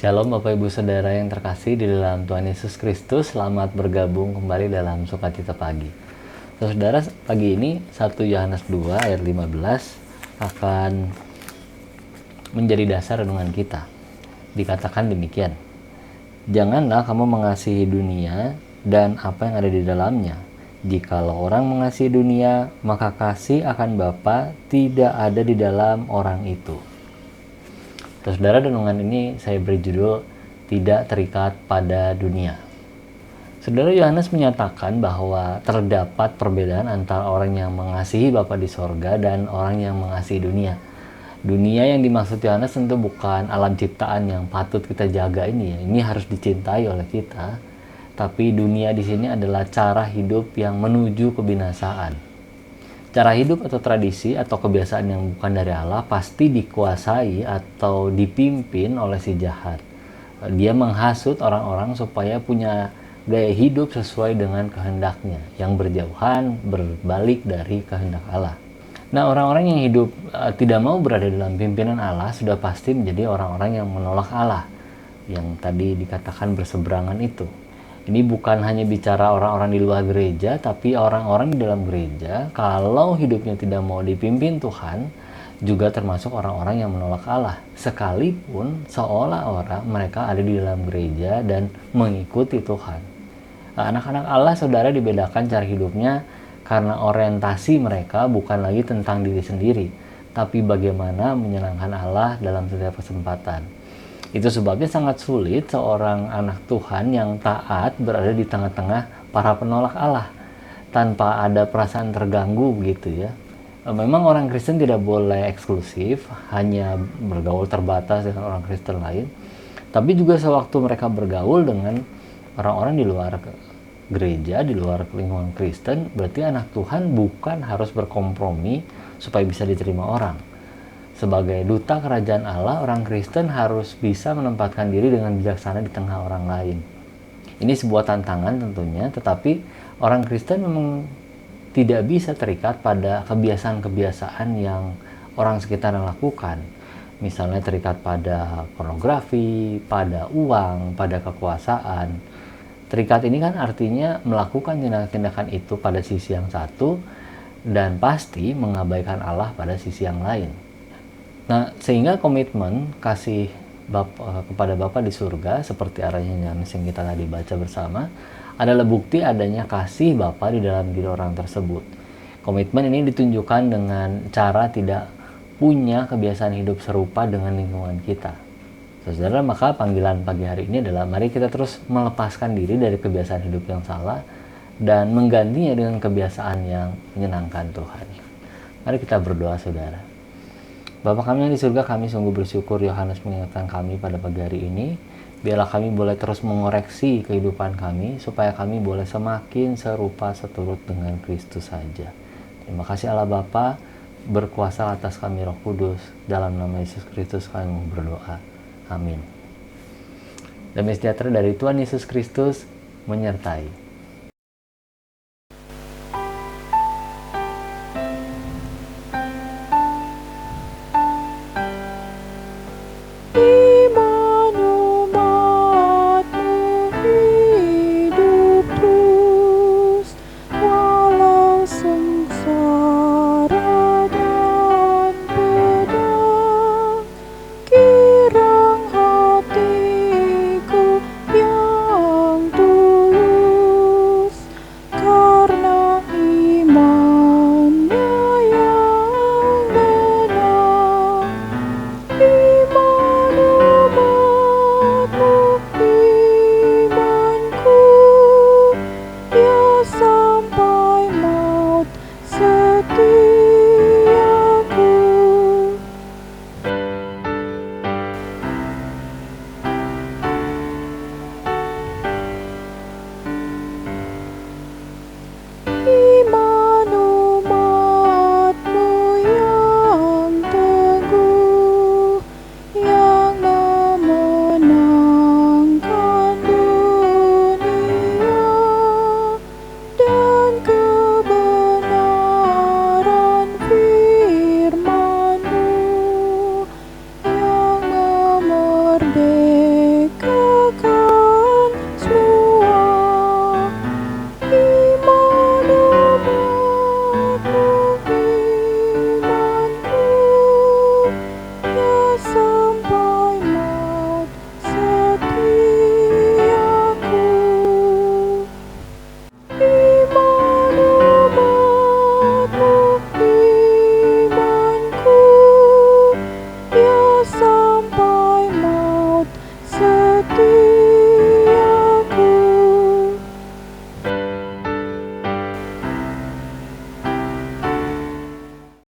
Shalom Bapak Ibu Saudara yang terkasih di dalam Tuhan Yesus Kristus. Selamat bergabung kembali dalam Sukacita Pagi. Saudara, pagi ini 1 Yohanes 2 ayat 15 akan menjadi dasar renungan kita. Dikatakan demikian, janganlah kamu mengasihi dunia dan apa yang ada di dalamnya. Jikalau orang mengasihi dunia, maka kasih akan Bapa tidak ada di dalam orang itu. Saudara, renungan ini saya beri judul tidak terikat pada dunia. Saudara, Yohanes menyatakan bahwa terdapat perbedaan antara orang yang mengasihi Bapa di sorga dan orang yang mengasihi dunia. Dunia yang dimaksud Yohanes tentu bukan alam ciptaan yang patut kita jaga ini ya. Ini harus dicintai oleh kita. Tapi dunia di sini adalah cara hidup yang menuju kebinasaan. Cara hidup atau tradisi atau kebiasaan yang bukan dari Allah pasti dikuasai atau dipimpin oleh si jahat. Dia menghasut orang-orang supaya punya gaya hidup sesuai dengan kehendaknya, yang berjauhan, berbalik dari kehendak Allah. Nah, orang-orang yang hidup tidak mau berada dalam pimpinan Allah sudah pasti menjadi orang-orang yang menolak Allah, yang tadi dikatakan berseberangan itu. Ini bukan hanya bicara orang-orang di luar gereja, tapi orang-orang di dalam gereja, kalau hidupnya tidak mau dipimpin Tuhan, juga termasuk orang-orang yang menolak Allah. Sekalipun seolah-olah mereka ada di dalam gereja dan mengikuti Tuhan. Anak-anak Allah, saudara, dibedakan cara hidupnya karena orientasi mereka bukan lagi tentang diri sendiri, tapi bagaimana menyenangkan Allah dalam setiap kesempatan. Itu sebabnya sangat sulit seorang anak Tuhan yang taat berada di tengah-tengah para penolak Allah tanpa ada perasaan terganggu begitu ya. Memang orang Kristen tidak boleh eksklusif, hanya bergaul terbatas dengan orang Kristen lain. Tapi juga sewaktu mereka bergaul dengan orang-orang di luar gereja, di luar lingkungan Kristen, berarti anak Tuhan bukan harus berkompromi supaya bisa diterima orang. Sebagai duta kerajaan Allah, orang Kristen harus bisa menempatkan diri dengan bijaksana di tengah orang lain. Ini sebuah tantangan tentunya, tetapi orang Kristen memang tidak bisa terikat pada kebiasaan-kebiasaan yang orang sekitar lakukan. Misalnya terikat pada pornografi, pada uang, pada kekuasaan. Terikat ini kan artinya melakukan tindakan-tindakan itu pada sisi yang satu dan pasti mengabaikan Allah pada sisi yang lain. Nah, sehingga komitmen kasih kepada Bapa di surga seperti arahnya yang kita tadi baca bersama adalah bukti adanya kasih Bapa di dalam diri orang tersebut. Komitmen ini ditunjukkan dengan cara tidak punya kebiasaan hidup serupa dengan lingkungan kita. Saudara, maka panggilan pagi hari ini adalah mari kita terus melepaskan diri dari kebiasaan hidup yang salah dan menggantinya dengan kebiasaan yang menyenangkan Tuhan. Mari kita berdoa, saudara. Bapa kami yang di surga, kami sungguh bersyukur Yohanes mengingatkan kami pada pagi hari ini. Biarlah kami boleh terus mengoreksi kehidupan kami, supaya kami boleh semakin serupa seturut dengan Kristus saja. Terima kasih Allah Bapa, berkuasa atas kami Roh Kudus. Dalam nama Yesus Kristus kami berdoa. Amin. Damai sejahtera dari Tuhan Yesus Kristus menyertai.